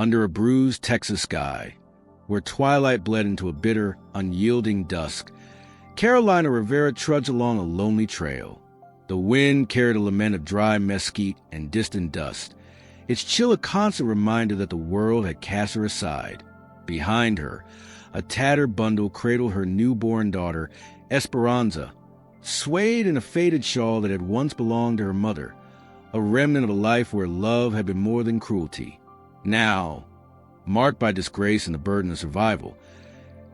under a bruised Texas sky, where twilight bled into a bitter, unyielding dusk, Carolina Rivera trudged along a lonely trail. The wind carried a lament of dry mesquite and distant dust, its chill a constant reminder that the world had cast her aside. Behind her, a tattered bundle cradled her newborn daughter, Esperanza, swayed in a faded shawl that had once belonged to her mother, a remnant of a life where love had been more than cruelty. Now, marked by disgrace and the burden of survival,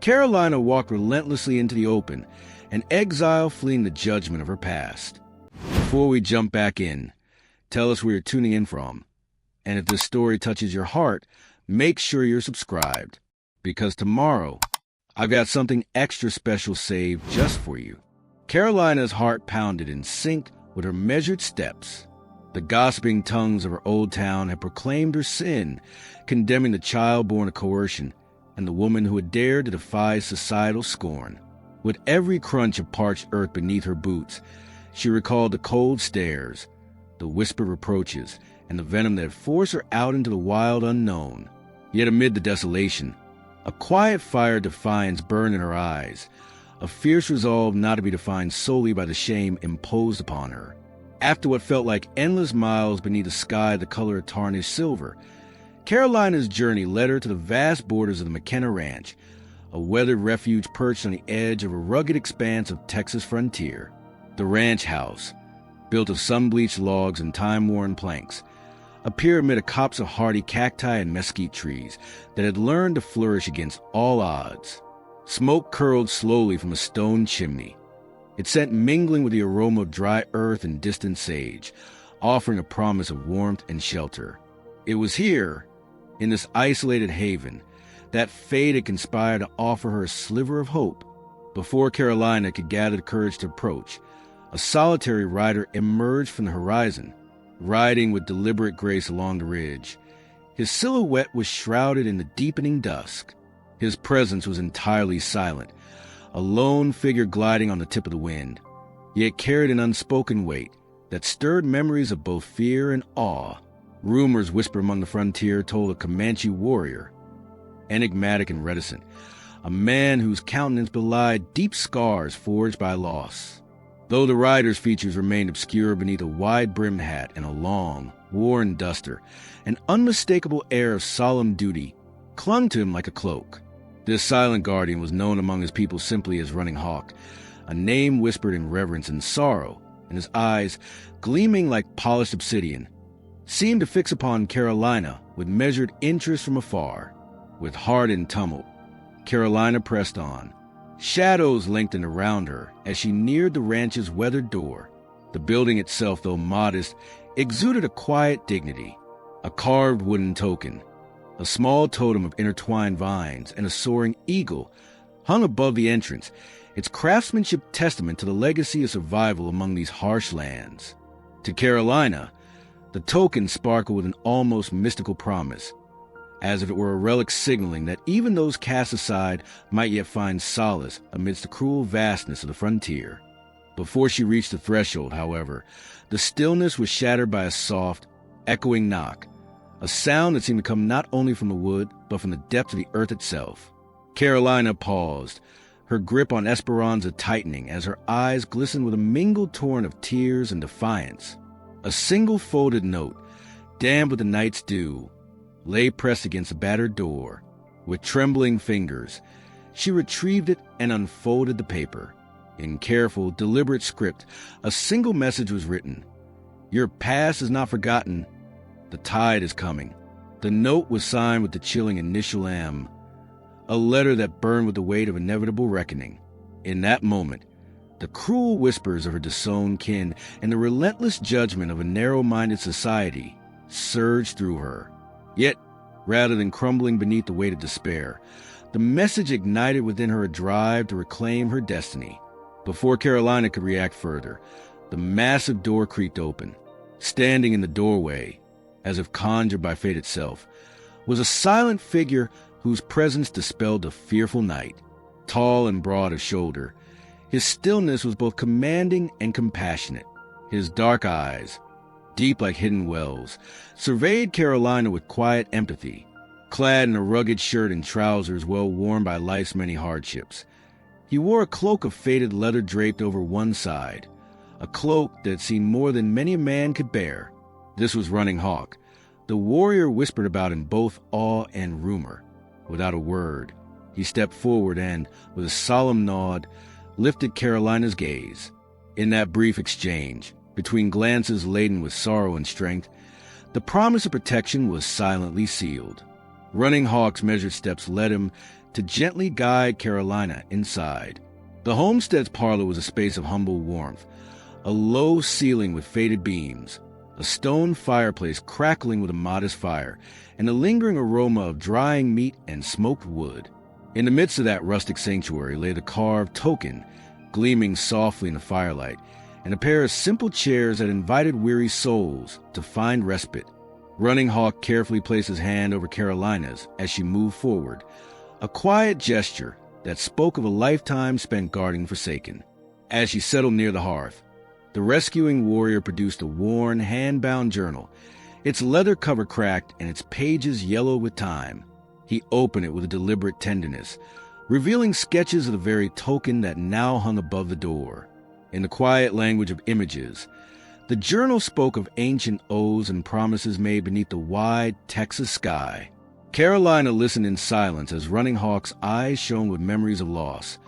Carolina walked relentlessly into the open, an exile fleeing the judgment of her past. Before we jump back in, tell us where you're tuning in from. And if this story touches your heart, make sure you're subscribed, because tomorrow, I've got something extra special saved just for you. Carolina's heart pounded in sync with her measured steps. The gossiping tongues of her old town had proclaimed her sin, condemning the child born of coercion and the woman who had dared to defy societal scorn. With every crunch of parched earth beneath her boots, she recalled the cold stares, the whispered reproaches, and the venom that had forced her out into the wild unknown. Yet amid the desolation, a quiet fire of defiance burned in her eyes, a fierce resolve not to be defined solely by the shame imposed upon her. After what felt like endless miles beneath a sky the color of tarnished silver, Carolina's journey led her to the vast borders of the MacKenna Ranch, a weathered refuge perched on the edge of a rugged expanse of Texas frontier. The ranch house, built of sun-bleached logs and time-worn planks, appeared amid a copse of hardy cacti and mesquite trees that had learned to flourish against all odds. Smoke curled slowly from a stone chimney, its scent mingling with the aroma of dry earth and distant sage, offering a promise of warmth and shelter. It was here, in this isolated haven, that fate had conspired to offer her a sliver of hope. Before Carolina could gather the courage to approach, a solitary rider emerged from the horizon, riding with deliberate grace along the ridge. His silhouette was shrouded in the deepening dusk. His presence was entirely silent, a lone figure gliding on the tip of the wind, yet carried an unspoken weight that stirred memories of both fear and awe. Rumors whispered among the frontier told a Comanche warrior, enigmatic and reticent, a man whose countenance belied deep scars forged by loss. Though the rider's features remained obscure beneath a wide-brimmed hat and a long, worn duster, an unmistakable air of solemn duty clung to him like a cloak. This silent guardian was known among his people simply as Running Hawk, a name whispered in reverence and sorrow, and his eyes, gleaming like polished obsidian, seemed to fix upon Carolina with measured interest from afar. With heart in tumult, Carolina pressed on. Shadows lengthened around her as she neared the ranch's weathered door. The building itself, though modest, exuded a quiet dignity. A carved wooden token, a small totem of intertwined vines, and a soaring eagle hung above the entrance, its craftsmanship testament to the legacy of survival among these harsh lands. To Carolina, the token sparkled with an almost mystical promise, as if it were a relic signaling that even those cast aside might yet find solace amidst the cruel vastness of the frontier. Before she reached the threshold, however, the stillness was shattered by a soft, echoing knock, a sound that seemed to come not only from the wood, but from the depths of the earth itself. Carolina paused, her grip on Esperanza tightening as her eyes glistened with a mingled torrent of tears and defiance. A single folded note, damp with the night's dew, lay pressed against the battered door. With trembling fingers, she retrieved it and unfolded the paper. In careful, deliberate script, a single message was written. "Your past is not forgotten. The tide is coming." The note was signed with the chilling initial M, a letter that burned with the weight of inevitable reckoning. In that moment, the cruel whispers of her disowned kin and the relentless judgment of a narrow-minded society surged through her. Yet, rather than crumbling beneath the weight of despair, the message ignited within her a drive to reclaim her destiny. Before Carolina could react further, the massive door creaked open. Standing in the doorway, as if conjured by fate itself, was a silent figure whose presence dispelled the fearful night. Tall and broad of shoulder, his stillness was both commanding and compassionate. His dark eyes, deep like hidden wells, surveyed Carolina with quiet empathy. clad in a rugged shirt and trousers well worn by life's many hardships. He wore a cloak of faded leather draped over one side, a cloak that seemed more than many a man could bear. This was Running Hawk, the warrior whispered about in both awe and rumor. Without a word, he stepped forward and, with a solemn nod, lifted Carolina's gaze. In that brief exchange, between glances laden with sorrow and strength, the promise of protection was silently sealed. Running Hawk's measured steps led him to gently guide Carolina inside. The homestead's parlor was a space of humble warmth, a low ceiling with faded beams, a stone fireplace crackling with a modest fire, and a lingering aroma of drying meat and smoked wood. In the midst of that rustic sanctuary lay the carved token, gleaming softly in the firelight, and a pair of simple chairs that invited weary souls to find respite. Running Hawk carefully placed his hand over Carolina's as she moved forward, a quiet gesture that spoke of a lifetime spent guarding the forsaken. As she settled near the hearth, the rescuing warrior produced a worn, hand-bound journal, its leather cover cracked and its pages yellowed with time. He opened it with a deliberate tenderness, revealing sketches of the very token that now hung above the door. In the quiet language of images, the journal spoke of ancient oaths and promises made beneath the wide Texas sky. Carolina listened in silence as Running Hawk's eyes shone with memories of loss,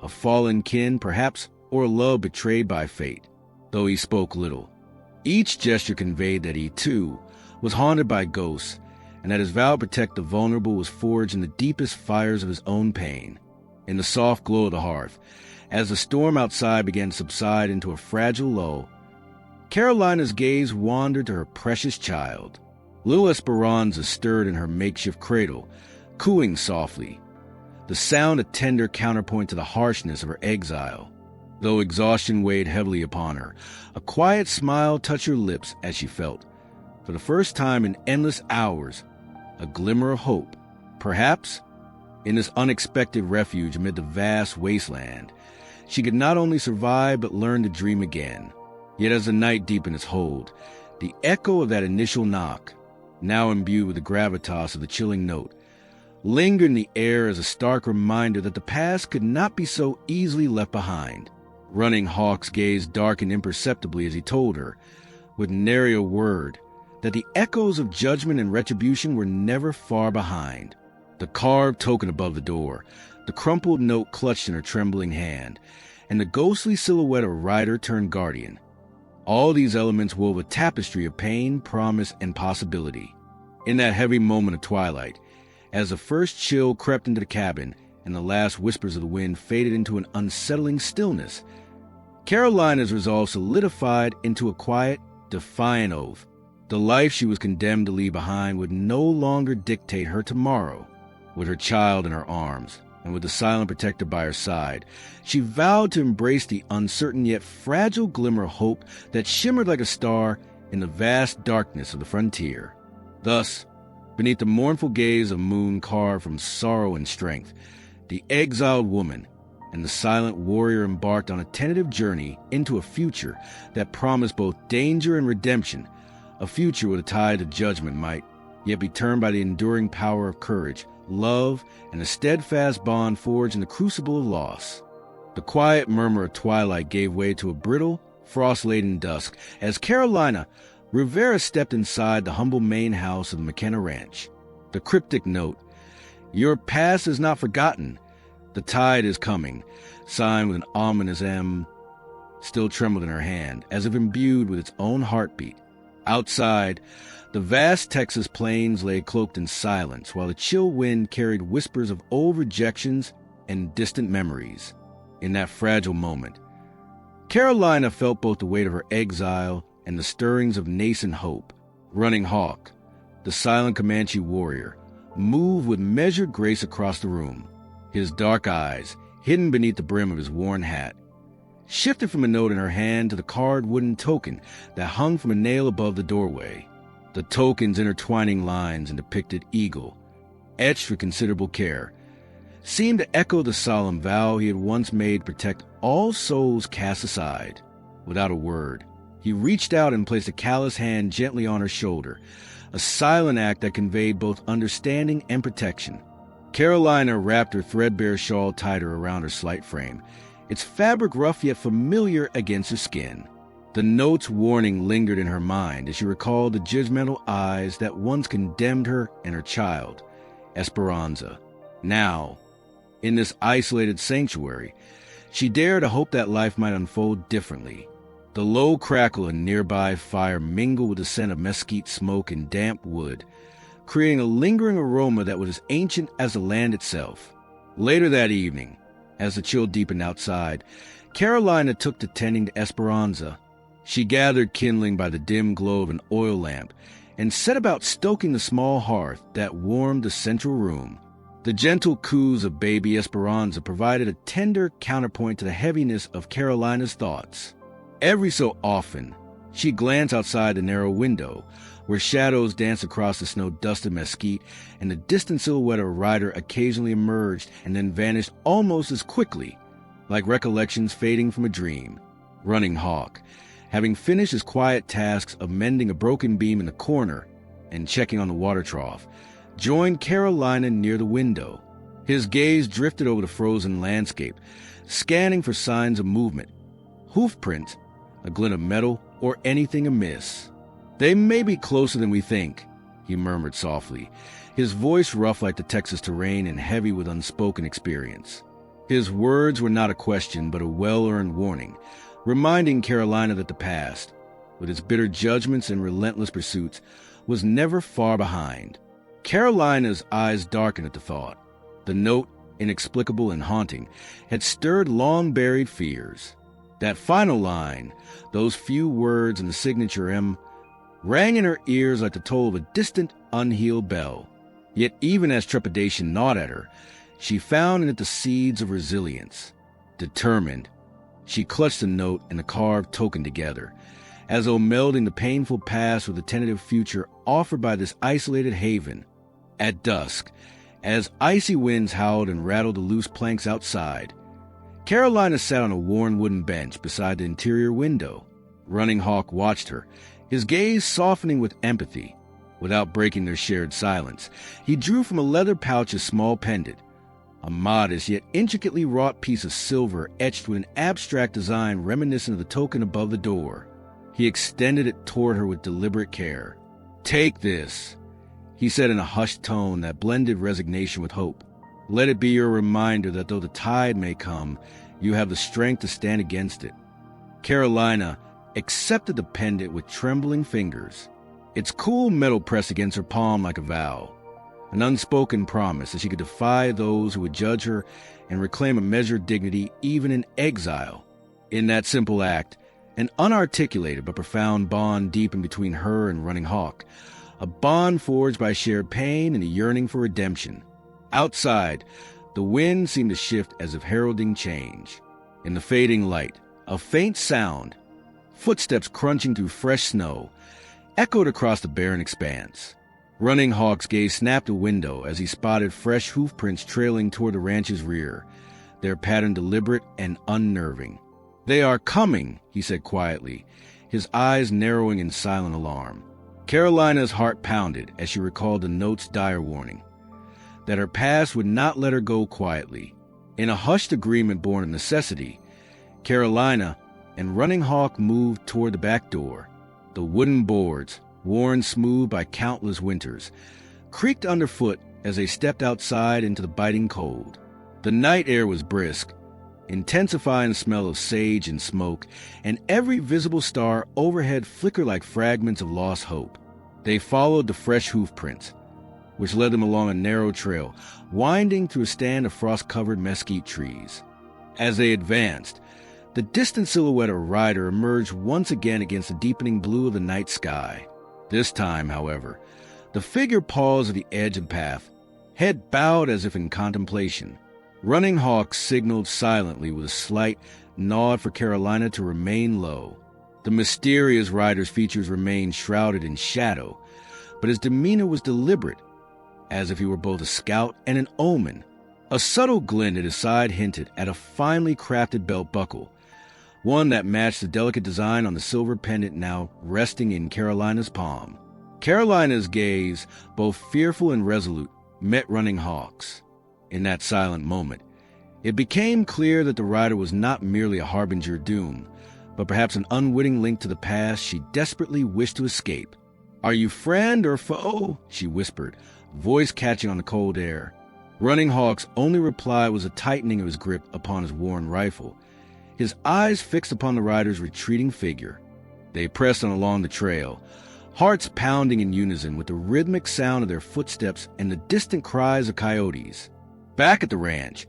of fallen kin perhaps, or love betrayed by fate. Though he spoke little, each gesture conveyed that he, too, was haunted by ghosts, and that his vow to protect the vulnerable was forged in the deepest fires of his own pain. In the soft glow of the hearth, as the storm outside began to subside into a fragile lull, Carolina's gaze wandered to her precious child. Little Esperanza stirred in her makeshift cradle, cooing softly, the sound a tender counterpoint to the harshness of her exile. Though exhaustion weighed heavily upon her, a quiet smile touched her lips as she felt, for the first time in endless hours, a glimmer of hope. Perhaps, in this unexpected refuge amid the vast wasteland, she could not only survive but learn to dream again. Yet as the night deepened its hold, the echo of that initial knock, now imbued with the gravitas of the chilling note, lingered in the air as a stark reminder that the past could not be so easily left behind. Running Hawk's gaze darkened imperceptibly as he told her, with nary a word, that the echoes of judgment and retribution were never far behind. The carved token above the door, the crumpled note clutched in her trembling hand, and the ghostly silhouette of rider turned guardian. All these elements wove a tapestry of pain, promise, and possibility. In that heavy moment of twilight, as the first chill crept into the cabin and the last whispers of the wind faded into an unsettling stillness, Carolina's resolve solidified into a quiet, defiant oath. The life she was condemned to leave behind would no longer dictate her tomorrow. With her child in her arms, and with the silent protector by her side, she vowed to embrace the uncertain yet fragile glimmer of hope that shimmered like a star in the vast darkness of the frontier. Thus, beneath the mournful gaze of moon carved from sorrow and strength, the exiled woman and the silent warrior embarked on a tentative journey into a future that promised both danger and redemption, a future where the tide of judgment might yet be turned by the enduring power of courage, love, and a steadfast bond forged in the crucible of loss. The quiet murmur of twilight gave way to a brittle, frost-laden dusk as Rivera stepped inside the humble main house of the MacKenna Ranch. The cryptic note, "Your past is not forgotten. The tide is coming," signed with an ominous M, still trembled in her hand, as if imbued with its own heartbeat. Outside, the vast Texas plains lay cloaked in silence, while the chill wind carried whispers of old rejections and distant memories. In that fragile moment, Carolina felt both the weight of her exile and the stirrings of nascent hope. Running Hawk, the silent Comanche warrior, moved with measured grace across the room. His dark eyes, hidden beneath the brim of his worn hat, shifted from a note in her hand to the carved wooden token that hung from a nail above the doorway. The token's intertwining lines and depicted eagle, etched with considerable care, seemed to echo the solemn vow he had once made to protect all souls cast aside. Without a word, he reached out and placed a callous hand gently on her shoulder, a silent act that conveyed both understanding and protection. Carolina wrapped her threadbare shawl tighter around her slight frame, its fabric rough yet familiar against her skin. The note's warning lingered in her mind as she recalled the judgmental eyes that once condemned her and her child, Esperanza. Now, in this isolated sanctuary, she dared to hope that life might unfold differently. The low crackle of nearby fire mingled with the scent of mesquite smoke and damp wood, creating a lingering aroma that was as ancient as the land itself. Later that evening, as the chill deepened outside, Carolina took to tending to Esperanza. She gathered kindling by the dim glow of an oil lamp and set about stoking the small hearth that warmed the central room. The gentle coos of baby Esperanza provided a tender counterpoint to the heaviness of Carolina's thoughts. Every so often, she glanced outside the narrow window, where shadows danced across the snow-dusted mesquite, and the distant silhouette of a rider occasionally emerged and then vanished almost as quickly, like recollections fading from a dream. Running Hawk, having finished his quiet tasks of mending a broken beam in the corner and checking on the water trough, joined Carolina near the window. His gaze drifted over the frozen landscape, scanning for signs of movement, hoof prints, a glint of metal, or anything amiss. "They may be closer than we think," he murmured softly, his voice rough like the Texas terrain and heavy with unspoken experience. His words were not a question but a well-earned warning, reminding Carolina that the past, with its bitter judgments and relentless pursuits, was never far behind. Carolina's eyes darkened at the thought. The note, inexplicable and haunting, had stirred long-buried fears. That final line, those few words and the signature M, rang in her ears like the toll of a distant, unhealed bell. Yet even as trepidation gnawed at her, she found in it the seeds of resilience. Determined, she clutched the note and the carved token together, as though melding the painful past with the tentative future offered by this isolated haven. At dusk, as icy winds howled and rattled the loose planks outside, Carolina sat on a worn wooden bench beside the interior window. Running Hawk watched her, his gaze softening with empathy. Without breaking their shared silence, he drew from a leather pouch a small pendant, a modest yet intricately wrought piece of silver etched with an abstract design reminiscent of the token above the door. He extended it toward her with deliberate care. "Take this," he said in a hushed tone that blended resignation with hope. "Let it be your reminder that though the tide may come, you have the strength to stand against it." Carolina accepted the pendant with trembling fingers. Its cool metal pressed against her palm like a vow, an unspoken promise that she could defy those who would judge her and reclaim a measured dignity even in exile. In that simple act, an unarticulated but profound bond deepened between her and Running Hawk, a bond forged by shared pain and a yearning for redemption. Outside, the wind seemed to shift as if heralding change. In the fading light, a faint sound, footsteps crunching through fresh snow, echoed across the barren expanse. Running Hawk's gaze snapped a window as he spotted fresh hoof prints trailing toward the ranch's rear, their pattern deliberate and unnerving. "They are coming," he said quietly, his eyes narrowing in silent alarm. Carolina's heart pounded as she recalled the note's dire warning, that her past would not let her go quietly. In a hushed agreement born of necessity, Carolina and Running Hawk moved toward the back door. The wooden boards, worn smooth by countless winters, creaked underfoot as they stepped outside into the biting cold. The night air was brisk, intensifying the smell of sage and smoke, and every visible star overhead flickered like fragments of lost hope. They followed the fresh hoof prints, which led them along a narrow trail, winding through a stand of frost-covered mesquite trees. As they advanced, the distant silhouette of a rider emerged once again against the deepening blue of the night sky. This time, however, the figure paused at the edge of the path, head bowed as if in contemplation. Running Hawk signaled silently with a slight nod for Carolina to remain low. The mysterious rider's features remained shrouded in shadow, but his demeanor was deliberate, as if he were both a scout and an omen. A subtle glint at his side hinted at a finely crafted belt buckle, one that matched the delicate design on the silver pendant now resting in Carolina's palm. Carolina's gaze, both fearful and resolute, met Running Hawk's. In that silent moment, it became clear that the rider was not merely a harbinger of doom, but perhaps an unwitting link to the past she desperately wished to escape. "Are you friend or foe?" she whispered, voice catching on the cold air. Running Hawk's only reply was a tightening of his grip upon his worn rifle, his eyes fixed upon the rider's retreating figure. They pressed on along the trail, hearts pounding in unison with the rhythmic sound of their footsteps and the distant cries of coyotes. Back at the ranch,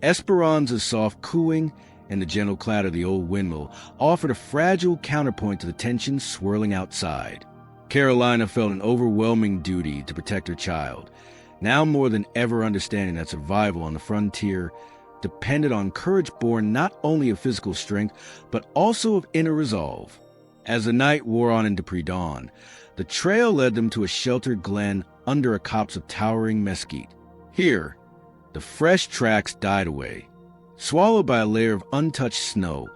Esperanza's soft cooing and the gentle clatter of the old windmill offered a fragile counterpoint to the tension swirling outside. Carolina felt an overwhelming duty to protect her child, now more than ever understanding that survival on the frontier depended on courage born not only of physical strength, but also of inner resolve. As the night wore on into pre-dawn, the trail led them to a sheltered glen under a copse of towering mesquite. Here, the fresh tracks died away, swallowed by a layer of untouched snow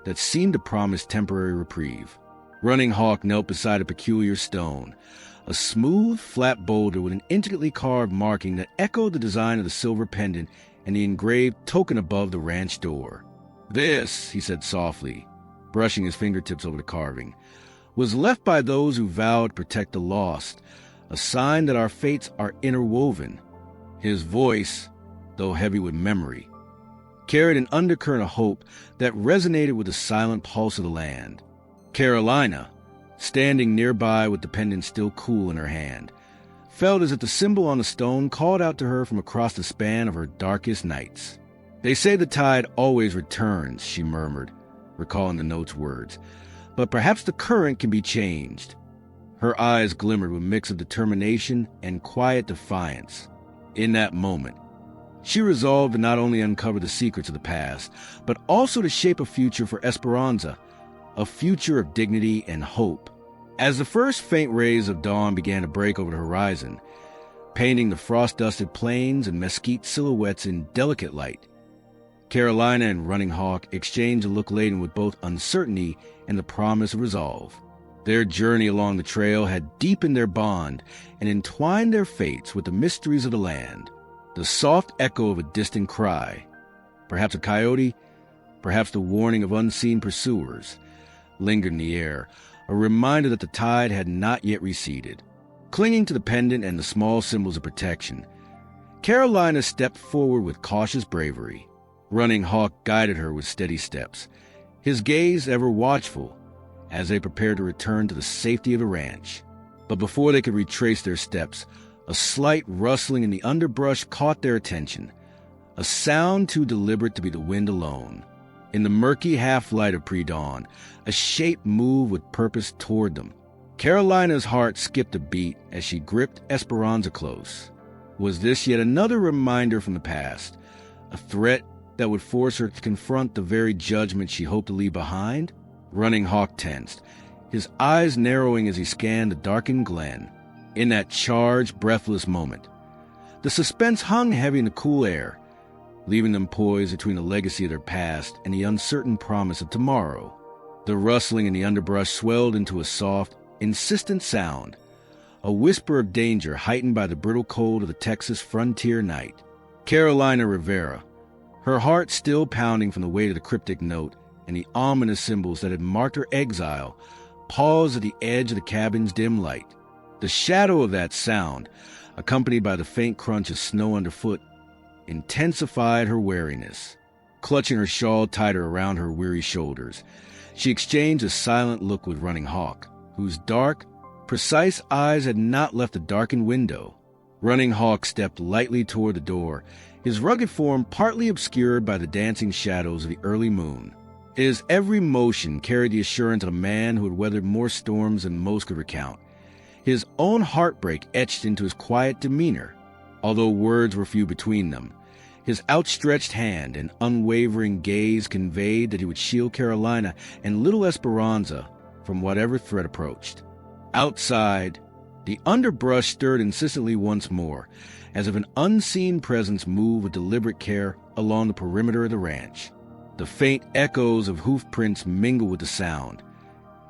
that seemed to promise temporary reprieve. Running Hawk knelt beside a peculiar stone, a smooth, flat boulder with an intricately carved marking that echoed the design of the silver pendant and the engraved token above the ranch door. "This," he said softly, brushing his fingertips over the carving, "was left by those who vowed to protect the lost, a sign that our fates are interwoven." His voice, though heavy with memory, carried an undercurrent of hope that resonated with the silent pulse of the land. Carolina, standing nearby with the pendant still cool in her hand, felt as if the symbol on the stone called out to her from across the span of her darkest nights. "They say the tide always returns," she murmured, recalling the note's words, "but perhaps the current can be changed." Her eyes glimmered with a mix of determination and quiet defiance. In that moment, she resolved to not only uncover the secrets of the past, but also to shape a future for Esperanza, a future of dignity and hope. As the first faint rays of dawn began to break over the horizon, painting the frost-dusted plains and mesquite silhouettes in delicate light, Carolina and Running Hawk exchanged a look laden with both uncertainty and the promise of resolve. Their journey along the trail had deepened their bond and entwined their fates with the mysteries of the land. The soft echo of a distant cry, perhaps a coyote, perhaps the warning of unseen pursuers, lingered in the air, a reminder that the tide had not yet receded. Clinging to the pendant and the small symbols of protection, Carolina stepped forward with cautious bravery. Running Hawk guided her with steady steps, his gaze ever watchful, as they prepared to return to the safety of the ranch. But before they could retrace their steps, a slight rustling in the underbrush caught their attention, a sound too deliberate to be the wind alone. In the murky half-light of pre-dawn, a shape moved with purpose toward them. Carolina's heart skipped a beat as she gripped Esperanza close. Was this yet another reminder from the past, a threat that would force her to confront the very judgment she hoped to leave behind? Running Hawk tensed, his eyes narrowing as he scanned the darkened glen. In that charged, breathless moment, the suspense hung heavy in the cool air, leaving them poised between the legacy of their past and the uncertain promise of tomorrow. The rustling in the underbrush swelled into a soft, insistent sound, a whisper of danger heightened by the brittle cold of the Texas frontier night. Carolina Rivera, her heart still pounding from the weight of the cryptic note and the ominous symbols that had marked her exile, paused at the edge of the cabin's dim light. The shadow of that sound, accompanied by the faint crunch of snow underfoot, intensified her wariness. Clutching her shawl tighter around her weary shoulders, she exchanged a silent look with Running Hawk, whose dark, precise eyes had not left the darkened window. Running Hawk stepped lightly toward the door, his rugged form partly obscured by the dancing shadows of the early moon. His every motion carried the assurance of a man who had weathered more storms than most could recount, his own heartbreak etched into his quiet demeanor. Although words were few between them, his outstretched hand and unwavering gaze conveyed that he would shield Carolina and little Esperanza from whatever threat approached. Outside, the underbrush stirred insistently once more, as if an unseen presence moved with deliberate care along the perimeter of the ranch. The faint echoes of hoof prints mingled with the sound.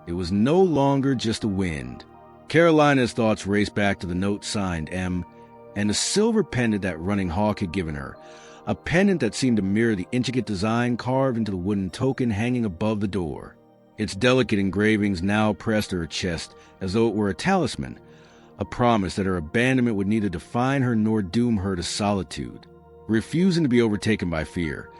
It was no longer just the wind. Carolina's thoughts raced back to the note signed M and the silver pendant that Running Hawk had given her, a pendant that seemed to mirror the intricate design carved into the wooden token hanging above the door. Its delicate engravings now pressed to her chest as though it were a talisman, a promise that her abandonment would neither define her nor doom her to solitude. Refusing to be overtaken by fear,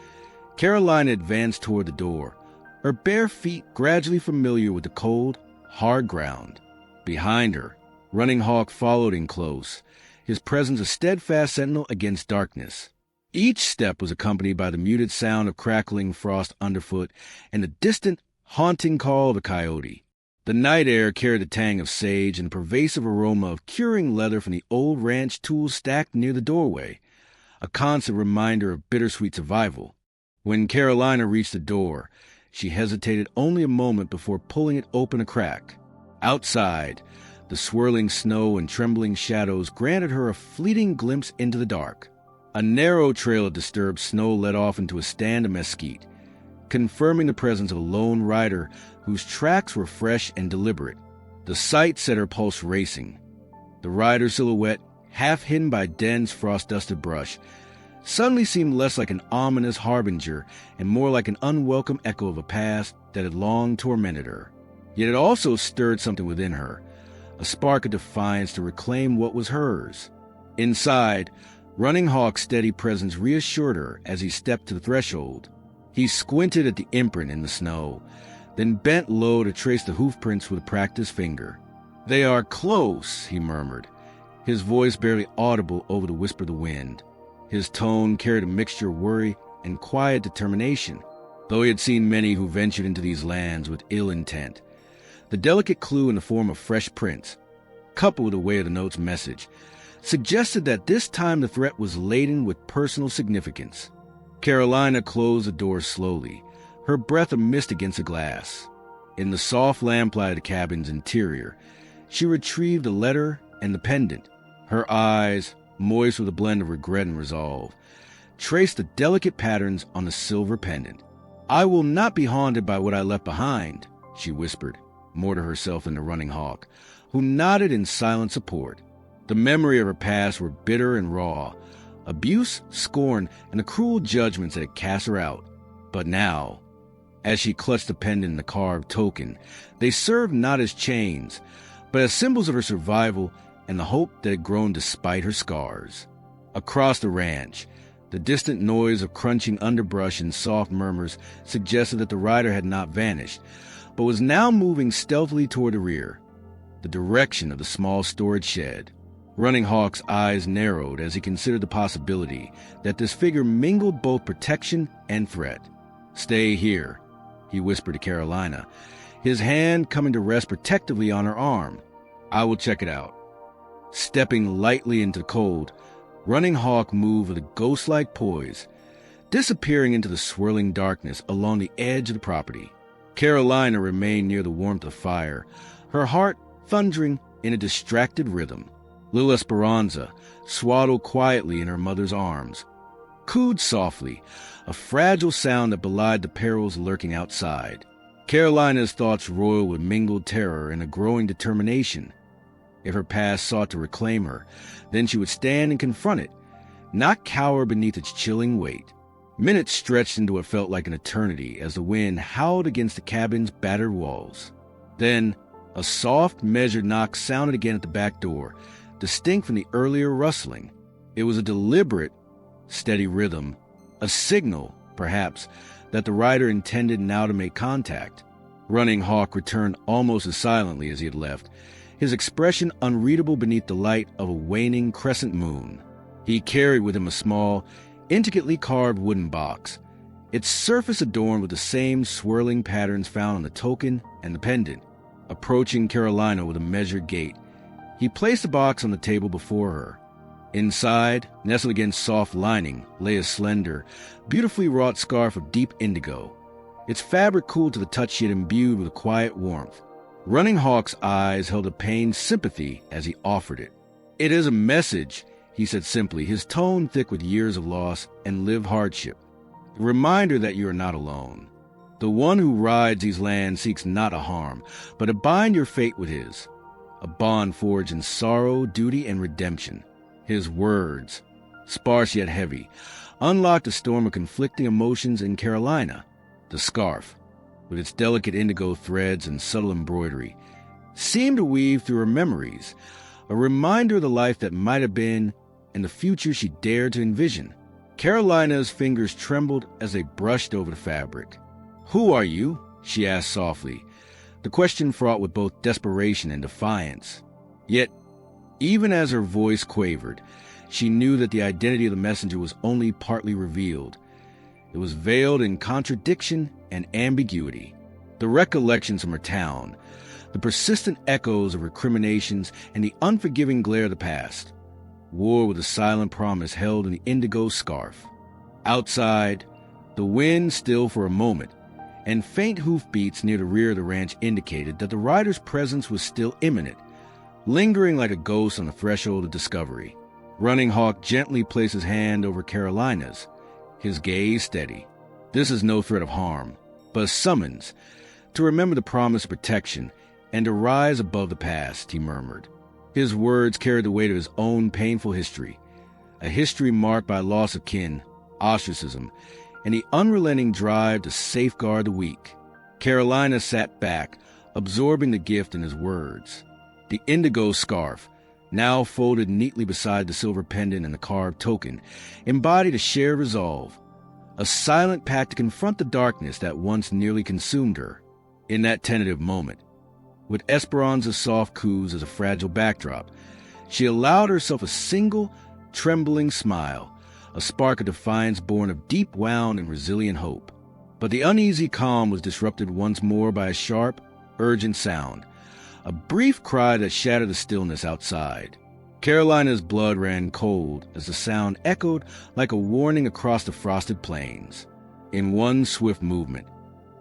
Carolina advanced toward the door, her bare feet gradually familiar with the cold, hard ground. Behind her, Running Hawk followed in close, his presence a steadfast sentinel against darkness. Each step was accompanied by the muted sound of crackling frost underfoot and the distant, haunting call of a coyote. The night air carried the tang of sage and a pervasive aroma of curing leather from the old ranch tools stacked near the doorway, a constant reminder of bittersweet survival. When Carolina reached the door, she hesitated only a moment before pulling it open a crack. Outside, the swirling snow and trembling shadows granted her a fleeting glimpse into the dark. A narrow trail of disturbed snow led off into a stand of mesquite, confirming the presence of a lone rider whose tracks were fresh and deliberate. The sight set her pulse racing. The rider's silhouette, half hidden by dense frost-dusted brush, suddenly seemed less like an ominous harbinger and more like an unwelcome echo of a past that had long tormented her. Yet it also stirred something within her, a spark of defiance to reclaim what was hers. Inside, Running Hawk's steady presence reassured her as he stepped to the threshold. He squinted at the imprint in the snow, then bent low to trace the hoofprints with a practiced finger. "They are close," he murmured, his voice barely audible over the whisper of the wind. His tone carried a mixture of worry and quiet determination, though he had seen many who ventured into these lands with ill intent. The delicate clue in the form of fresh prints, coupled with the way of the note's message, suggested that this time the threat was laden with personal significance. Carolina closed the door slowly, her breath a mist against the glass. In the soft lamplight of the cabin's interior, she retrieved the letter and the pendant. Her eyes, moist with a blend of regret and resolve, traced the delicate patterns on the silver pendant. "I will not be haunted by what I left behind," she whispered, more to herself than to Running Hawk, who nodded in silent support. The memory of her past were bitter and raw, abuse, scorn, and the cruel judgments that had cast her out. But now, as she clutched the pendant and the carved token, they served not as chains, but as symbols of her survival and the hope that had grown despite her scars. Across the ranch, the distant noise of crunching underbrush and soft murmurs suggested that the rider had not vanished, but was now moving stealthily toward the rear, the direction of the small storage shed. Running Hawk's eyes narrowed as he considered the possibility that this figure mingled both protection and threat. "Stay here," he whispered to Carolina, his hand coming to rest protectively on her arm. "I will check it out." Stepping lightly into the cold, Running Hawk moved with a ghost-like poise, disappearing into the swirling darkness along the edge of the property. Carolina remained near the warmth of fire, her heart thundering in a distracted rhythm. Little Esperanza, swaddled quietly in her mother's arms, cooed softly, a fragile sound that belied the perils lurking outside. Carolina's thoughts roiled with mingled terror and a growing determination. If her past sought to reclaim her, then she would stand and confront it, not cower beneath its chilling weight. Minutes stretched into what felt like an eternity as the wind howled against the cabin's battered walls. Then, a soft, measured knock sounded again at the back door, distinct from the earlier rustling. It was a deliberate, steady rhythm, a signal, perhaps, that the rider intended now to make contact. Running Hawk returned almost as silently as he had left, his expression unreadable beneath the light of a waning crescent moon. He carried with him a small, intricately carved wooden box, its surface adorned with the same swirling patterns found on the token and the pendant. Approaching Carolina with a measured gait, he placed the box on the table before her. Inside, nestled against soft lining, lay a slender, beautifully wrought scarf of deep indigo, its fabric cool to the touch yet imbued with a quiet warmth. Running Hawk's eyes held a pained sympathy as he offered it. "It is a message," he said simply, his tone thick with years of loss and lived hardship. "A reminder that you are not alone. The one who rides these lands seeks not a harm, but to bind your fate with his. a bond forged in sorrow, duty, and redemption. His words, sparse yet heavy, unlocked a storm of conflicting emotions in Carolina. The scarf, with its delicate indigo threads and subtle embroidery, seemed to weave through her memories, a reminder of the life that might have been and the future she dared to envision. Carolina's fingers trembled as they brushed over the fabric. "Who are you?" she asked softly, the question fraught with both desperation and defiance. Yet, even as her voice quavered, she knew that the identity of the messenger was only partly revealed. It was veiled in contradiction and ambiguity. The recollections from her town, the persistent echoes of recriminations, and the unforgiving glare of the past, war with a silent promise held in the indigo scarf. Outside, the wind stilled for a moment, and faint hoofbeats near the rear of the ranch indicated that the rider's presence was still imminent, lingering like a ghost on the threshold of discovery. Running Hawk gently placed his hand over Carolina's, his gaze steady. "This is no threat of harm, but a summons to remember the promise of protection and to rise above the past," he murmured. His words carried the weight of his own painful history, a history marked by loss of kin, ostracism, and the unrelenting drive to safeguard the weak. Carolina sat back, absorbing the gift in his words. The indigo scarf, now folded neatly beside the silver pendant and the carved token, embodied a shared resolve, a silent pact to confront the darkness that once nearly consumed her. In that tentative moment, with Esperanza's soft coos as a fragile backdrop, she allowed herself a single, trembling smile, a spark of defiance born of deep-wound and resilient hope. But the uneasy calm was disrupted once more by a sharp, urgent sound, a brief cry that shattered the stillness outside. Carolina's blood ran cold as the sound echoed like a warning across the frosted plains. In one swift movement,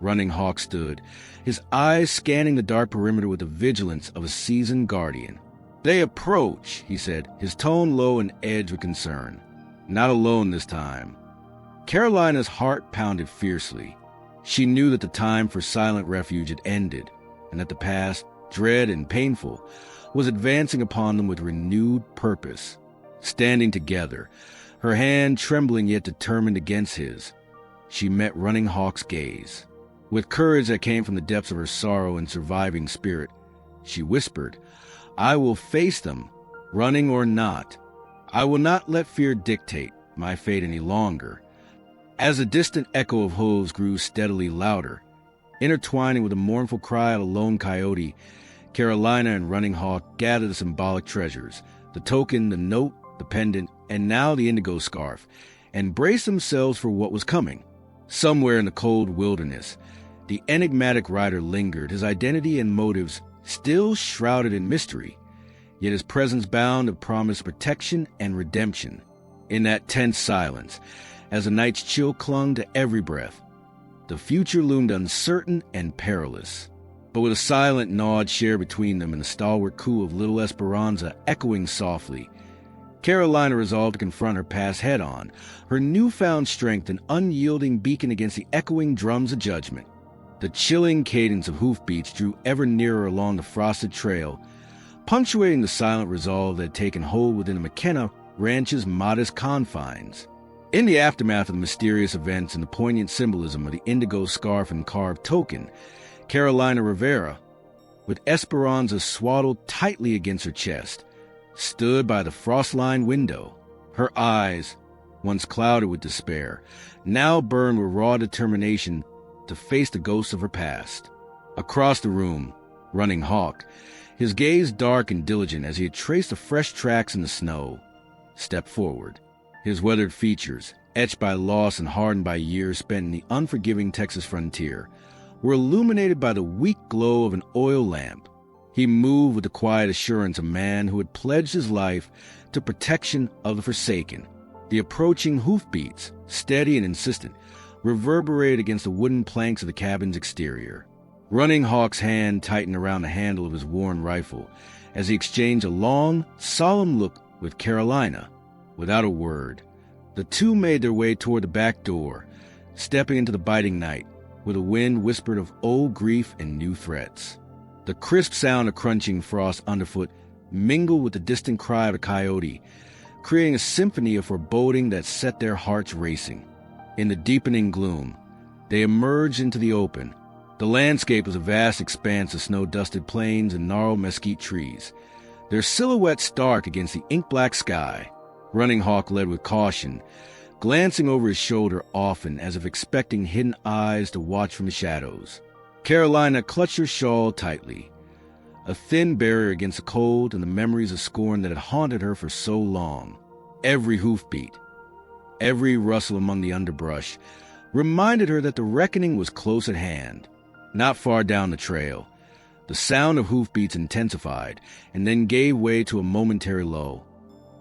Running Hawk stood, his eyes scanning the dark perimeter with the vigilance of a seasoned guardian. "They approach," he said, his tone low and edged with concern. "Not alone this time." Carolina's heart pounded fiercely. She knew that the time for silent refuge had ended, and that the past, dread and painful, was advancing upon them with renewed purpose. Standing together, her hand trembling yet determined against his, she met Running Hawk's gaze. With courage that came from the depths of her sorrow and surviving spirit, she whispered, "I will face them, running or not. I will not let fear dictate my fate any longer." As the distant echo of hooves grew steadily louder, intertwining with the mournful cry of a lone coyote, Carolina and Running Hawk gathered the symbolic treasures, the token, the note, the pendant, and now the indigo scarf, and braced themselves for what was coming. Somewhere in the cold wilderness, the enigmatic rider lingered, his identity and motives still shrouded in mystery, yet his presence bound of promised protection and redemption. In that tense silence, as the night's chill clung to every breath, the future loomed uncertain and perilous. But with a silent nod shared between them and the stalwart coo of little Esperanza echoing softly, Carolina resolved to confront her past head-on, her newfound strength an unyielding beacon against the echoing drums of judgment. The chilling cadence of hoofbeats drew ever nearer along the frosted trail, punctuating the silent resolve that had taken hold within the MacKenna Ranch's modest confines. In the aftermath of the mysterious events and the poignant symbolism of the indigo scarf and carved token, Carolina Rivera, with Esperanza swaddled tightly against her chest, stood by the frost-lined window. Her eyes, once clouded with despair, now burned with raw determination to face the ghosts of her past. Across the room, Running Hawk, his gaze dark and diligent as he had traced the fresh tracks in the snow, stepped forward. His weathered features, etched by loss and hardened by years spent in the unforgiving Texas frontier, were illuminated by the weak glow of an oil lamp. He moved with the quiet assurance of a man who had pledged his life to protection of the forsaken. The approaching hoofbeats, steady and insistent, reverberated against the wooden planks of the cabin's exterior. Running Hawk's hand tightened around the handle of his worn rifle as he exchanged a long, solemn look with Carolina. Without a word, the two made their way toward the back door, stepping into the biting night, where the wind whispered of old grief and new threats. The crisp sound of crunching frost underfoot mingled with the distant cry of a coyote, creating a symphony of foreboding that set their hearts racing. In the deepening gloom, they emerged into the open. The landscape was a vast expanse of snow-dusted plains and gnarled mesquite trees, their silhouettes stark against the ink-black sky. Running Hawk led with caution, glancing over his shoulder often as if expecting hidden eyes to watch from the shadows. Carolina clutched her shawl tightly, a thin barrier against the cold and the memories of scorn that had haunted her for so long. Every hoofbeat, every rustle among the underbrush, reminded her that the reckoning was close at hand. Not far down the trail, the sound of hoofbeats intensified and then gave way to a momentary lull,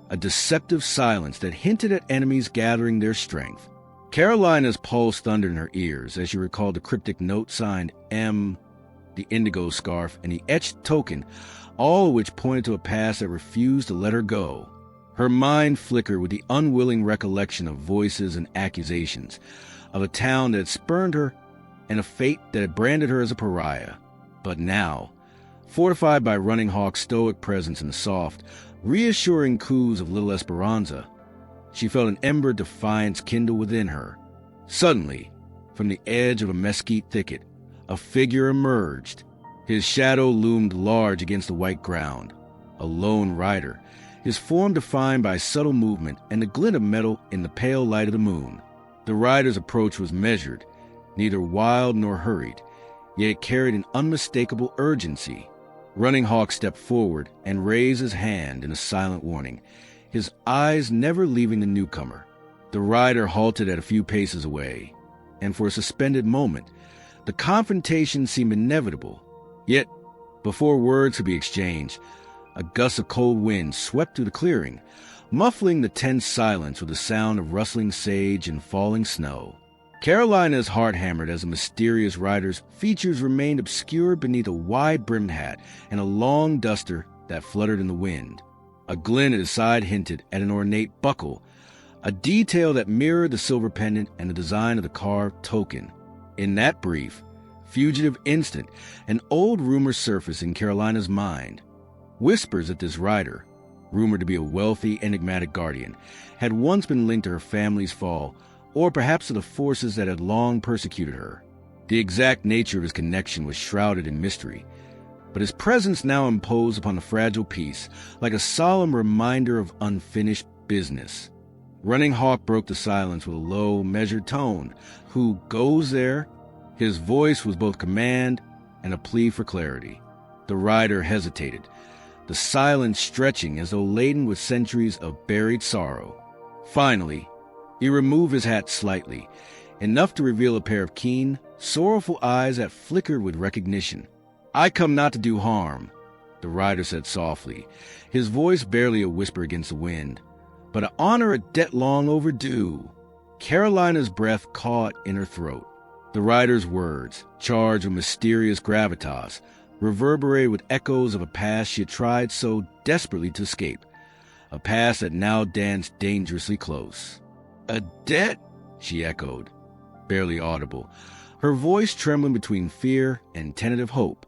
a deceptive silence that hinted at enemies gathering their strength. Carolina's pulse thundered in her ears as she recalled the cryptic note signed M, the indigo scarf, and the etched token, all of which pointed to a past that refused to let her go. Her mind flickered with the unwilling recollection of voices and accusations, of a town that had spurned her and a fate that had branded her as a pariah. But now, fortified by Running Hawk's stoic presence and the soft, reassuring coos of Little Esperanza, she felt an ember defiance kindle within her. Suddenly, from the edge of a mesquite thicket, a figure emerged. His shadow loomed large against the white ground. A lone rider, his form defined by subtle movement and the glint of metal in the pale light of the moon. The rider's approach was measured, neither wild nor hurried, yet it carried an unmistakable urgency. Running Hawk stepped forward and raised his hand in a silent warning, his eyes never leaving the newcomer. The rider halted at a few paces away, and for a suspended moment, the confrontation seemed inevitable. Yet, before words could be exchanged, a gust of cold wind swept through the clearing, muffling the tense silence with the sound of rustling sage and falling snow. Carolina's heart hammered as the mysterious rider's features remained obscured beneath a wide-brimmed hat and a long duster that fluttered in the wind. A glint at his side hinted at an ornate buckle, a detail that mirrored the silver pendant and the design of the carved token. In that brief, fugitive instant, an old rumor surfaced in Carolina's mind. Whispers that this rider, rumored to be a wealthy, enigmatic guardian, had once been linked to her family's fall, or perhaps to the forces that had long persecuted her. The exact nature of his connection was shrouded in mystery, but his presence now imposed upon the fragile peace like a solemn reminder of unfinished business. Running Hawk broke the silence with a low, measured tone. "Who goes there?" His voice was both command and a plea for clarity. The rider hesitated, the silence stretching as though laden with centuries of buried sorrow. Finally, he removed his hat slightly, enough to reveal a pair of keen, sorrowful eyes that flickered with recognition. "I come not to do harm," the rider said softly, his voice barely a whisper against the wind, "but to honor a debt long overdue." Carolina's breath caught in her throat. The rider's words, charged with mysterious gravitas, reverberated with echoes of a past she had tried so desperately to escape, a past that now danced dangerously close. "A debt?" she echoed, barely audible, her voice trembling between fear and tentative hope.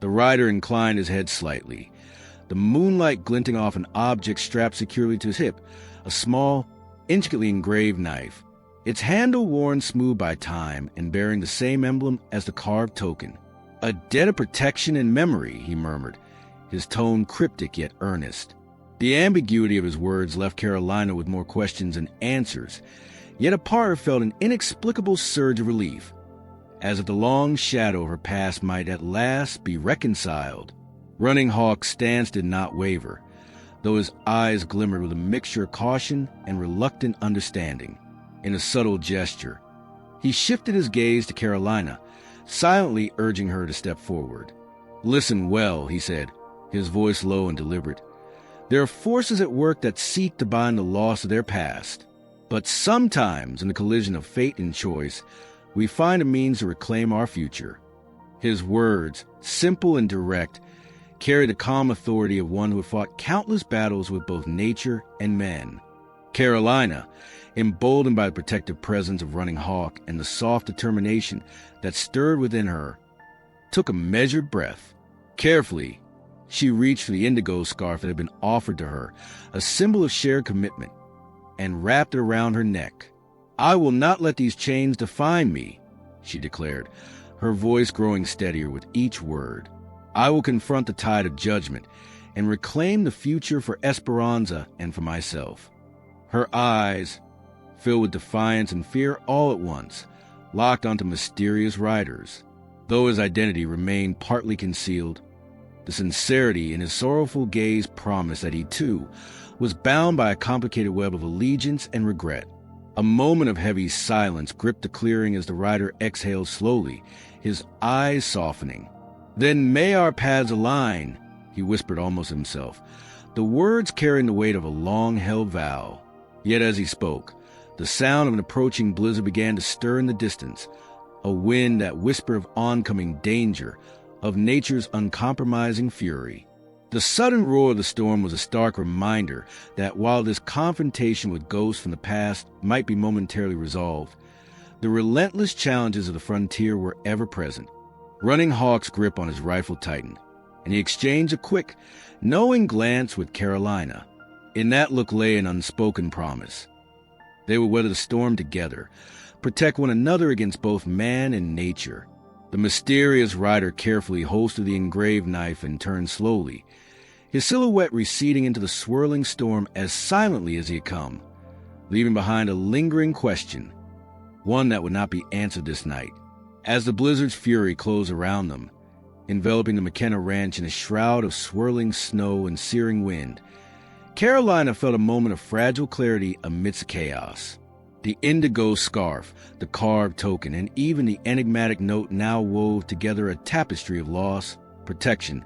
The rider inclined his head slightly, the moonlight glinting off an object strapped securely to his hip, a small, intricately engraved knife, its handle worn smooth by time and bearing the same emblem as the carved token. "A debt of protection and memory," he murmured, his tone cryptic yet earnest. The ambiguity of his words left Carolina with more questions than answers, yet a part of her felt an inexplicable surge of relief, as if the long shadow of her past might at last be reconciled. Running Hawk's stance did not waver, though his eyes glimmered with a mixture of caution and reluctant understanding. In a subtle gesture, he shifted his gaze to Carolina, silently urging her to step forward. "Listen well," he said, his voice low and deliberate. "There are forces at work that seek to bind the loss of their past. But sometimes, in the collision of fate and choice, we find a means to reclaim our future." His words, simple and direct, carried the calm authority of one who had fought countless battles with both nature and men. Carolina, emboldened by the protective presence of Running Hawk and the soft determination that stirred within her, took a measured breath. Carefully, she reached for the indigo scarf that had been offered to her, a symbol of shared commitment, and wrapped it around her neck. "I will not let these chains define me," she declared, her voice growing steadier with each word. "I will confront the tide of judgment and reclaim the future for Esperanza and for myself." Her eyes, filled with defiance and fear all at once, locked onto mysterious riders. Though his identity remained partly concealed, the sincerity in his sorrowful gaze promised that he, too, was bound by a complicated web of allegiance and regret. A moment of heavy silence gripped the clearing as the rider exhaled slowly, his eyes softening. "Then may our paths align," he whispered almost himself, the words carrying the weight of a long-held vow. Yet as he spoke, the sound of an approaching blizzard began to stir in the distance, a wind that whispered of oncoming danger, of nature's uncompromising fury. The sudden roar of the storm was a stark reminder that while this confrontation with ghosts from the past might be momentarily resolved, the relentless challenges of the frontier were ever present. Running Hawk's grip on his rifle tightened, and he exchanged a quick, knowing glance with Carolina. In that look lay an unspoken promise. They would weather the storm together, protect one another against both man and nature. The mysterious rider carefully holstered the engraved knife and turned slowly, his silhouette receding into the swirling storm as silently as he had come, leaving behind a lingering question, one that would not be answered this night. As the blizzard's fury closed around them, enveloping the MacKenna Ranch in a shroud of swirling snow and searing wind, Carolina felt a moment of fragile clarity amidst the chaos. The indigo scarf, the carved token, and even the enigmatic note now wove together a tapestry of loss, protection,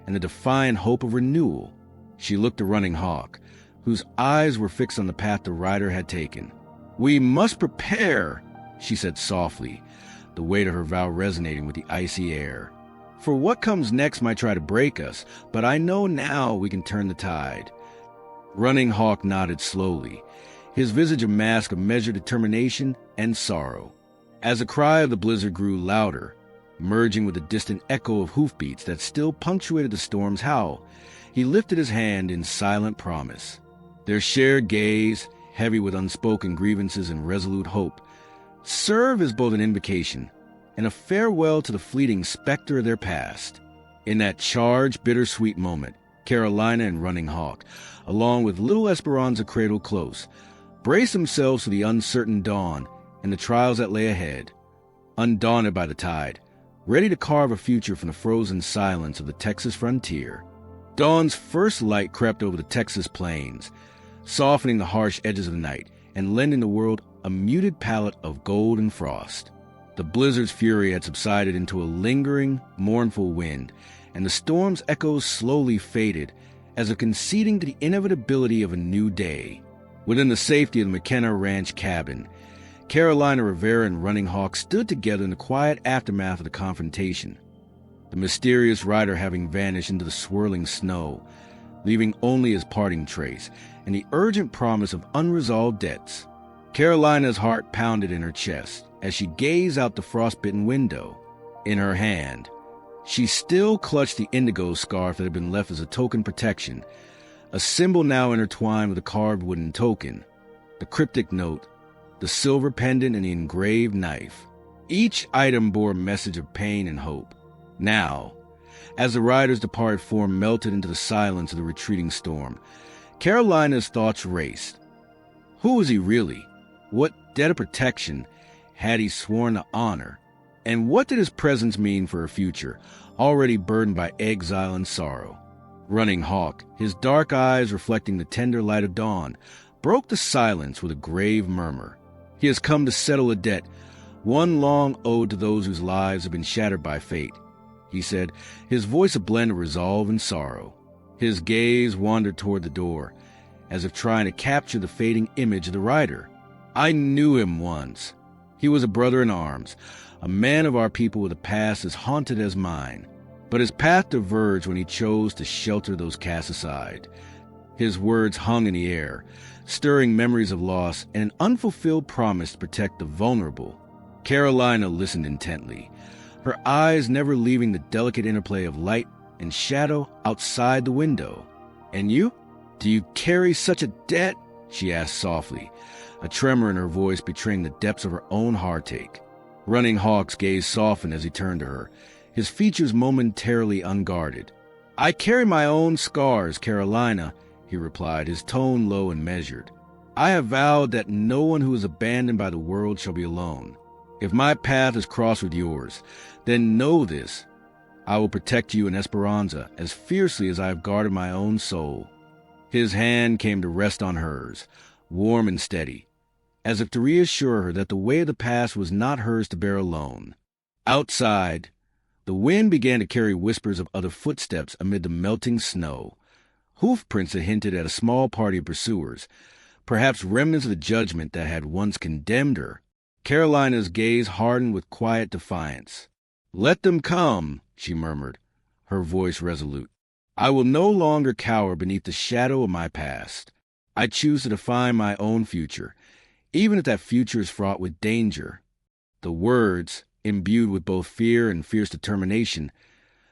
and the defiant hope of renewal. She looked to Running Hawk, whose eyes were fixed on the path the rider had taken. "We must prepare," she said softly, the weight of her vow resonating with the icy air. "For what comes next might try to break us, but I know now we can turn the tide." Running Hawk nodded slowly, his visage a mask of measured determination and sorrow. As the cry of the blizzard grew louder, merging with the distant echo of hoofbeats that still punctuated the storm's howl, he lifted his hand in silent promise. Their shared gaze, heavy with unspoken grievances and resolute hope, served as both an invocation and a farewell to the fleeting specter of their past. In that charged, bittersweet moment, Carolina and Running Hawk, along with little Esperanza cradled close, braced themselves for the uncertain dawn and the trials that lay ahead. Undaunted by the tide, ready to carve a future from the frozen silence of the Texas frontier. Dawn's first light crept over the Texas plains, softening the harsh edges of the night and lending the world a muted palette of gold and frost. The blizzard's fury had subsided into a lingering, mournful wind, and the storm's echoes slowly faded as if conceding to the inevitability of a new day. Within the safety of the MacKenna Ranch cabin, Carolina, Rivera, and Running Hawk stood together in the quiet aftermath of the confrontation, the mysterious rider having vanished into the swirling snow, leaving only his parting trace and the urgent promise of unresolved debts. Carolina's heart pounded in her chest as she gazed out the frostbitten window. In her hand, she still clutched the indigo scarf that had been left as a token protection, a symbol now intertwined with a carved wooden token, the cryptic note, the silver pendant, and the engraved knife. Each item bore a message of pain and hope. Now, as the rider's departed form melted into the silence of the retreating storm, Carolina's thoughts raced. Who was he really? What debt of protection had he sworn to honor? And what did his presence mean for her future, already burdened by exile and sorrow? Running Hawk, his dark eyes reflecting the tender light of dawn, broke the silence with a grave murmur. He has come to settle a debt, one long owed to those whose lives have been shattered by fate, he said, his voice a blend of resolve and sorrow. His gaze wandered toward the door, as if trying to capture the fading image of the rider. I knew him once. He was a brother in arms, a man of our people with a past as haunted as mine. But his path diverged when he chose to shelter those cast aside. His words hung in the air, stirring memories of loss and an unfulfilled promise to protect the vulnerable. Carolina listened intently, her eyes never leaving the delicate interplay of light and shadow outside the window. And you? Do you carry such a debt? She asked softly, a tremor in her voice betraying the depths of her own heartache. Running Hawk's gaze softened as he turned to her, his features momentarily unguarded. I carry my own scars, Carolina, he replied, his tone low and measured. I have vowed that no one who is abandoned by the world shall be alone. If my path is crossed with yours, then know this. I will protect you in Esperanza as fiercely as I have guarded my own soul. His hand came to rest on hers, warm and steady, as if to reassure her that the way of the past was not hers to bear alone. Outside, the wind began to carry whispers of other footsteps amid the melting snow. Hoof prints had hinted at a small party of pursuers, perhaps remnants of the judgment that had once condemned her. Carolina's gaze hardened with quiet defiance. Let them come, she murmured, her voice resolute. I will no longer cower beneath the shadow of my past. I choose to define my own future, even if that future is fraught with danger. The words, imbued with both fear and fierce determination,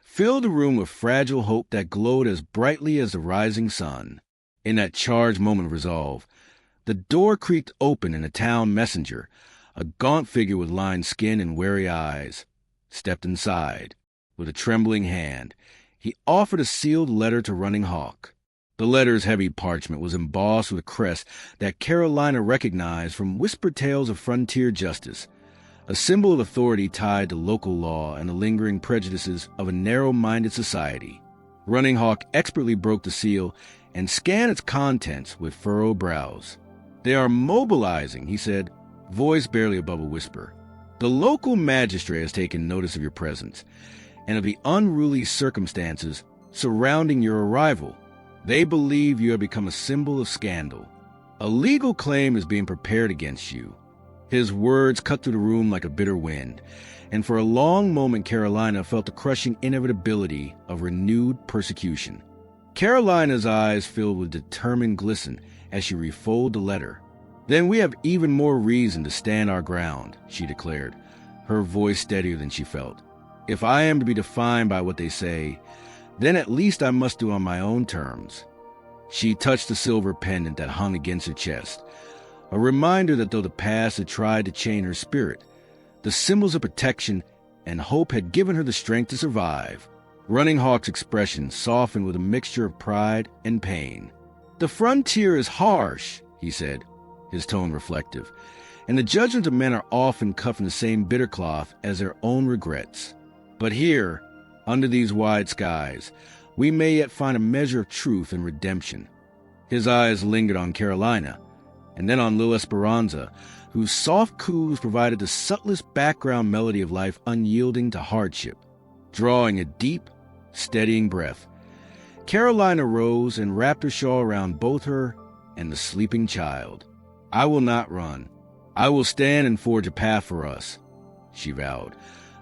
filled the room with fragile hope that glowed as brightly as the rising sun. In that charged moment of resolve, the door creaked open and a town messenger, a gaunt figure with lined skin and wary eyes, stepped inside. With a trembling hand, he offered a sealed letter to Running Hawk. The letter's heavy parchment was embossed with a crest that Carolina recognized from whispered tales of frontier justice, a symbol of authority tied to local law and the lingering prejudices of a narrow-minded society. Running Hawk expertly broke the seal and scanned its contents with furrowed brows. They are mobilizing, he said, voice barely above a whisper. The local magistrate has taken notice of your presence and of the unruly circumstances surrounding your arrival. They believe you have become a symbol of scandal. A legal claim is being prepared against you. His words cut through the room like a bitter wind, and for a long moment Carolina felt the crushing inevitability of renewed persecution. Carolina's eyes filled with determined glisten as she refolded the letter. Then we have even more reason to stand our ground, she declared, her voice steadier than she felt. If I am to be defined by what they say, then at least I must do on my own terms. She touched the silver pendant that hung against her chest, a reminder that though the past had tried to chain her spirit, the symbols of protection and hope had given her the strength to survive. Running Hawk's expression softened with a mixture of pride and pain. The frontier is harsh, he said, his tone reflective, and the judgments of men are often cut from the same bitter cloth as their own regrets. But here, under these wide skies, we may yet find a measure of truth and redemption. His eyes lingered on Carolina, and then on little Esperanza, whose soft coos provided the subtlest background melody of life unyielding to hardship. Drawing a deep, steadying breath, Carolina rose and wrapped her shawl around both her and the sleeping child. I will not run. I will stand and forge a path for us, she vowed,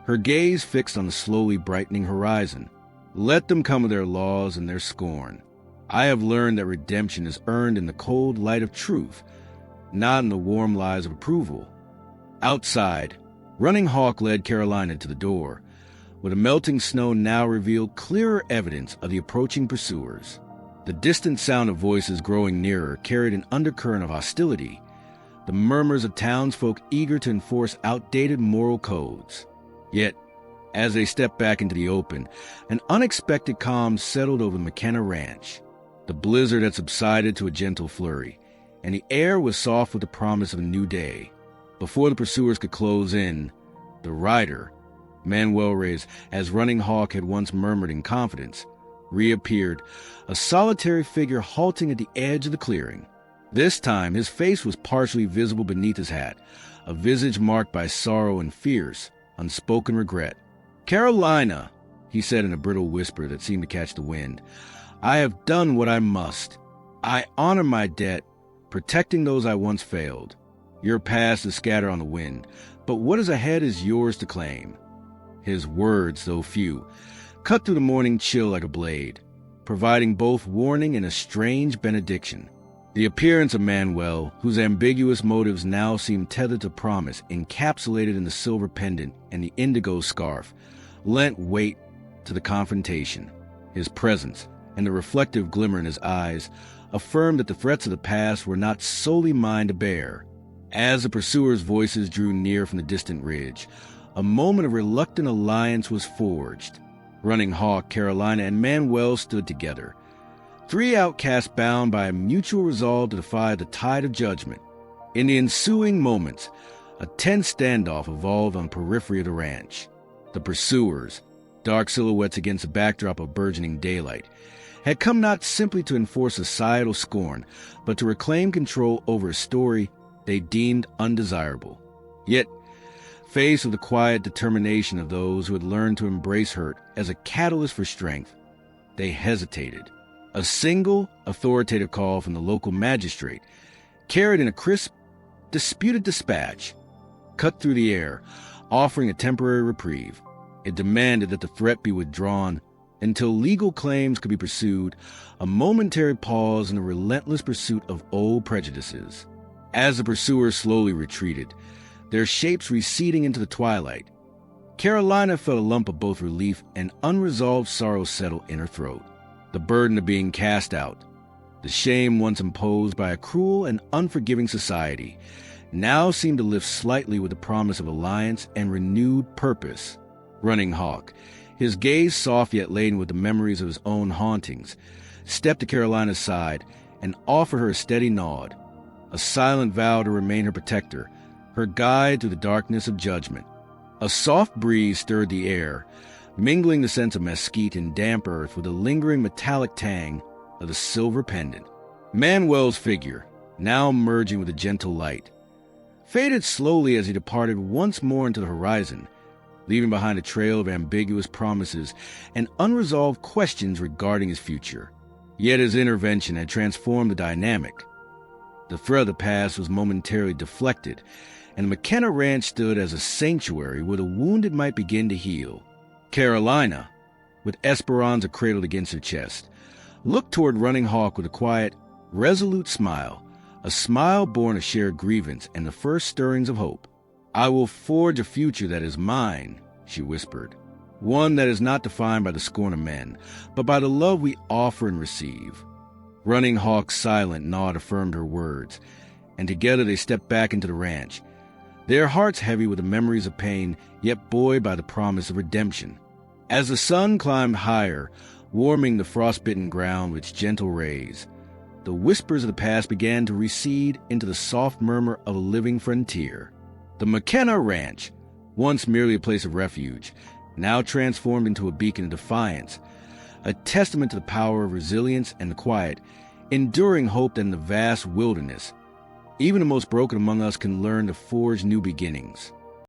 her gaze fixed on the slowly brightening horizon. Let them come with their laws and their scorn. I have learned that redemption is earned in the cold light of truth, not in the warm lies of approval. Outside, Running Hawk led Carolina to the door, where the melting snow now revealed clearer evidence of the approaching pursuers. The distant sound of voices growing nearer carried an undercurrent of hostility, the murmurs of townsfolk eager to enforce outdated moral codes. Yet, as they stepped back into the open, an unexpected calm settled over MacKenna Ranch. The blizzard had subsided to a gentle flurry, and the air was soft with the promise of a new day. Before the pursuers could close in, the rider, Manuel Reyes, as Running Hawk had once murmured in confidence, reappeared, a solitary figure halting at the edge of the clearing. This time his face was partially visible beneath his hat, a visage marked by sorrow and fierce, unspoken regret. Carolina, he said in a brittle whisper that seemed to catch the wind, I have done what I must. I honor my debt, protecting those I once failed. Your past is scattered on the wind, but what is ahead is yours to claim. His words, though few, cut through the morning chill like a blade, providing both warning and a strange benediction. The appearance of Manuel, whose ambiguous motives now seemed tethered to promise, encapsulated in the silver pendant and the indigo scarf, lent weight to the confrontation. His presence and the reflective glimmer in his eyes affirmed that the threats of the past were not solely mine to bear. As the pursuers' voices drew near from the distant ridge, a moment of reluctant alliance was forged. Running Hawk, Carolina, and Manuel stood together, three outcasts bound by a mutual resolve to defy the tide of judgment. In the ensuing moments, a tense standoff evolved on the periphery of the ranch. The pursuers, dark silhouettes against a backdrop of burgeoning daylight, had come not simply to enforce societal scorn, but to reclaim control over a story they deemed undesirable. Yet, faced with the quiet determination of those who had learned to embrace hurt as a catalyst for strength, they hesitated. A single authoritative call from the local magistrate, carried in a crisp, disputed dispatch, cut through the air, offering a temporary reprieve. It demanded that the threat be withdrawn until legal claims could be pursued, a momentary pause in the relentless pursuit of old prejudices. As the pursuers slowly retreated, their shapes receding into the twilight, Carolina felt a lump of both relief and unresolved sorrow settle in her throat. The burden of being cast out, the shame once imposed by a cruel and unforgiving society, now seemed to lift slightly with the promise of alliance and renewed purpose. Running Hawk, his gaze soft yet laden with the memories of his own hauntings, stepped to Carolina's side and offered her a steady nod, a silent vow to remain her protector, her guide through the darkness of judgment. A soft breeze stirred the air, mingling the scents of mesquite and damp earth with the lingering metallic tang of the silver pendant. Manuel's figure, now merging with the gentle light, faded slowly as he departed once more into the horizon, leaving behind a trail of ambiguous promises and unresolved questions regarding his future. Yet his intervention had transformed the dynamic. The thread of the past was momentarily deflected, and MacKenna Ranch stood as a sanctuary where the wounded might begin to heal. Carolina, with Esperanza cradled against her chest, looked toward Running Hawk with a quiet, resolute smile, a smile born of shared grievance and the first stirrings of hope. "I will forge a future that is mine," she whispered, "one that is not defined by the scorn of men, but by the love we offer and receive." Running Hawk's silent nod affirmed her words, and together they stepped back into the ranch, their hearts heavy with the memories of pain, yet buoyed by the promise of redemption. As the sun climbed higher, warming the frostbitten ground with its gentle rays, the whispers of the past began to recede into the soft murmur of a living frontier. The MacKenna Ranch, once merely a place of refuge, now transformed into a beacon of defiance, a testament to the power of resilience and the quiet, enduring hope that in the vast wilderness, even the most broken among us can learn to forge new beginnings.